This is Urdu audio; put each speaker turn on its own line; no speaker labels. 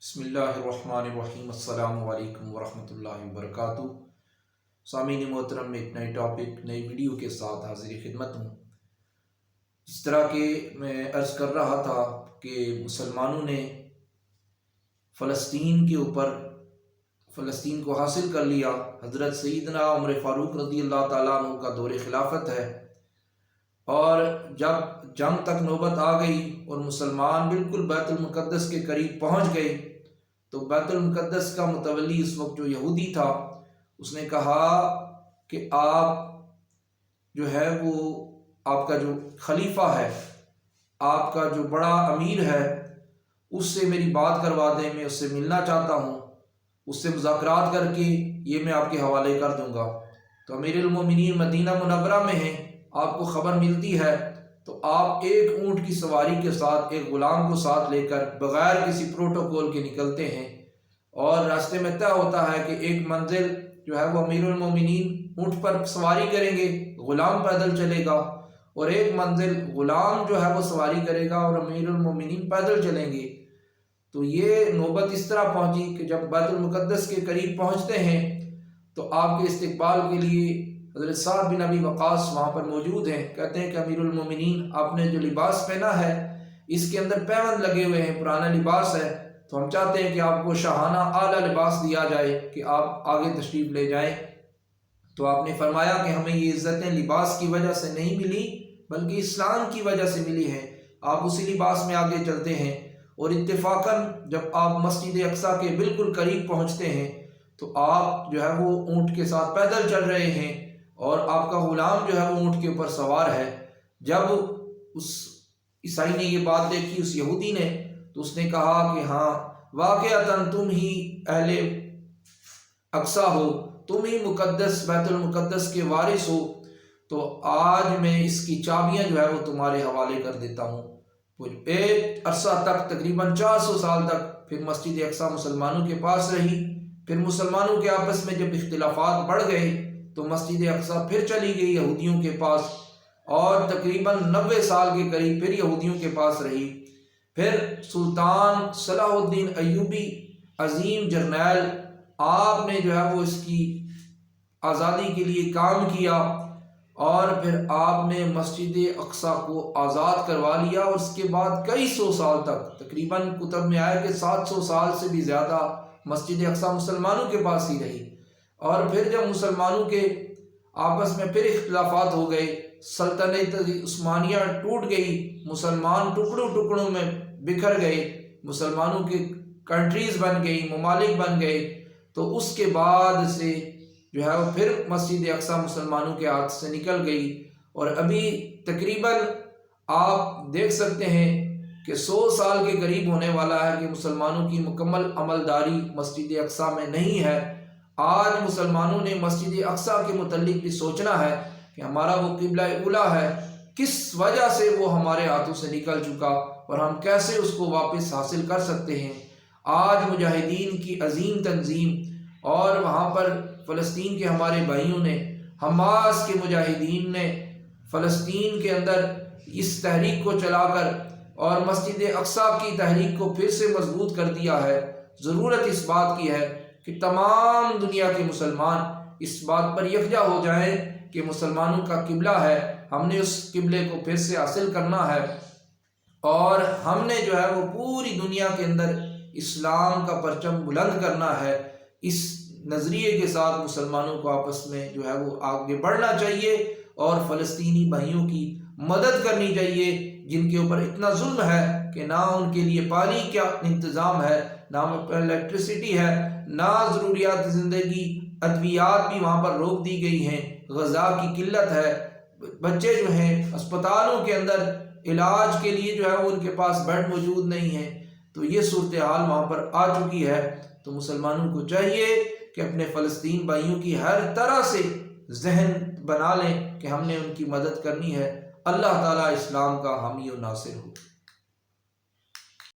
بسم اللہ الرحمن الرحیم۔ السلام علیکم ورحمۃ اللہ وبرکاتہ۔ سامعین محترم، ایک نئے ٹاپک نئی ویڈیو کے ساتھ حاضر خدمت ہوں۔ اس طرح کہ میں عرض کر رہا تھا کہ مسلمانوں نے فلسطین کے اوپر فلسطین کو حاصل کر لیا۔ حضرت سیدنا عمر فاروق رضی اللہ تعالیٰ عنہ کا دور خلافت ہے، اور جب جنگ تک نوبت آ گئی اور مسلمان بالکل بیت المقدس کے قریب پہنچ گئے تو بیت المقدس کا متولی اس وقت جو یہودی تھا، اس نے کہا کہ آپ جو ہے وہ آپ کا جو خلیفہ ہے، آپ کا جو بڑا امیر ہے، اس سے میری بات کروا دیں، میں اس سے ملنا چاہتا ہوں، اس سے مذاکرات کر کے یہ میں آپ کے حوالے کر دوں گا۔ تو امیر المومنین مدینہ منورہ میں ہیں، آپ کو خبر ملتی ہے تو آپ ایک اونٹ کی سواری کے ساتھ ایک غلام کو ساتھ لے کر بغیر کسی پروٹوکول کے نکلتے ہیں، اور راستے میں طے ہوتا ہے کہ ایک منزل جو ہے وہ امیر المومنین اونٹ پر سواری کریں گے، غلام پیدل چلے گا، اور ایک منزل غلام جو ہے وہ سواری کرے گا اور امیر المومنین پیدل چلیں گے۔ تو یہ نوبت اس طرح پہنچی کہ جب بیت المقدس کے قریب پہنچتے ہیں تو آپ کے استقبال کے لیے حضرت سعد بن ابی وقاص وہاں پر موجود ہیں۔ کہتے ہیں کہ امیر المومنین، آپ نے جو لباس پہنا ہے اس کے اندر پیوند لگے ہوئے ہیں، پرانا لباس ہے، تو ہم چاہتے ہیں کہ آپ کو شاہانہ اعلیٰ لباس دیا جائے کہ آپ آگے تشریف لے جائیں۔ تو آپ نے فرمایا کہ ہمیں یہ عزتیں لباس کی وجہ سے نہیں ملی بلکہ اسلام کی وجہ سے ملی ہیں، آپ اسی لباس میں آگے چلتے ہیں۔ اور اتفاقاً جب آپ مسجد اقصیٰ کے بالکل قریب پہنچتے ہیں تو آپ جو ہے وہ اونٹ کے ساتھ پیدل چل رہے ہیں، اور آپ کا غلام جو ہے وہ اونٹ کے اوپر سوار ہے۔ جب اس عیسائی نے یہ بات دیکھی، اس یہودی نے، تو اس نے کہا کہ ہاں واقعتاً تم ہی اہل اقصیٰ ہو، تم ہی مقدس بیت المقدس کے وارث ہو، تو آج میں اس کی چابیاں جو ہے وہ تمہارے حوالے کر دیتا ہوں۔ ایک عرصہ تک، تقریباً 400 سال تک پھر مسجد اقصیٰ مسلمانوں کے پاس رہی۔ پھر مسلمانوں کے آپس میں جب اختلافات بڑھ گئے تو مسجد اقصیٰ پھر چلی گئی یہودیوں کے پاس، اور تقریباً 90 سال کے قریب پھر یہودیوں کے پاس رہی۔ پھر سلطان صلاح الدین ایوبی، عظیم جرنیل، آپ نے جو ہے وہ اس کی آزادی کے لیے کام کیا، اور پھر آپ نے مسجد اقصیٰ کو آزاد کروا لیا، اور اس کے بعد کئی سو سال تک، تقریباً کتب میں آیا کہ 700 سال سے بھی زیادہ مسجد اقصیٰ مسلمانوں کے پاس ہی رہی۔ اور پھر جب مسلمانوں کے آپس میں پھر اختلافات ہو گئے، سلطنت عثمانیہ ٹوٹ گئی، مسلمان ٹکڑوں ٹکڑوں میں بکھر گئے، مسلمانوں کی کنٹریز بن گئی، ممالک بن گئے، تو اس کے بعد سے جو ہے وہ پھر مسجد اقصیٰ مسلمانوں کے ہاتھ سے نکل گئی، اور ابھی تقریباً آپ دیکھ سکتے ہیں کہ 100 سال کے قریب ہونے والا ہے کہ مسلمانوں کی مکمل عملداری مسجد اقصیٰ میں نہیں ہے۔ آج مسلمانوں نے مسجد اقصیٰ کے متعلق بھی سوچنا ہے کہ ہمارا وہ قبلہ اولیٰ ہے، کس وجہ سے وہ ہمارے ہاتھوں سے نکل چکا اور ہم کیسے اس کو واپس حاصل کر سکتے ہیں۔ آج مجاہدین کی عظیم تنظیم اور وہاں پر فلسطین کے ہمارے بھائیوں نے، حماس کے مجاہدین نے فلسطین کے اندر اس تحریک کو چلا کر اور مسجد اقصیٰ کی تحریک کو پھر سے مضبوط کر دیا ہے۔ ضرورت اس بات کی ہے کہ تمام دنیا کے مسلمان اس بات پر یکجا ہو جائیں کہ مسلمانوں کا قبلہ ہے، ہم نے اس قبلے کو پھر سے حاصل کرنا ہے، اور ہم نے جو ہے وہ پوری دنیا کے اندر اسلام کا پرچم بلند کرنا ہے۔ اس نظریے کے ساتھ مسلمانوں کو آپس میں جو ہے وہ آگے بڑھنا چاہیے، اور فلسطینی بھائیوں کی مدد کرنی چاہیے جن کے اوپر اتنا ظلم ہے کہ نہ ان کے لیے پانی کا انتظام ہے، نہ الیکٹریسٹی ہے، نہ ضروریات زندگی، ادویات بھی وہاں پر روک دی گئی ہیں، غذا کی قلت ہے، بچے جو ہیں اسپتالوں کے اندر علاج کے لیے جو ہے وہ ان کے پاس بیڈ موجود نہیں ہیں۔ تو یہ صورتحال وہاں پر آ چکی ہے۔ تو مسلمانوں کو چاہیے کہ اپنے فلسطین بھائیوں کی ہر طرح سے ذہن بنا لیں کہ ہم نے ان کی مدد کرنی ہے۔ اللہ تعالیٰ اسلام کا حامی و ناصر ہو۔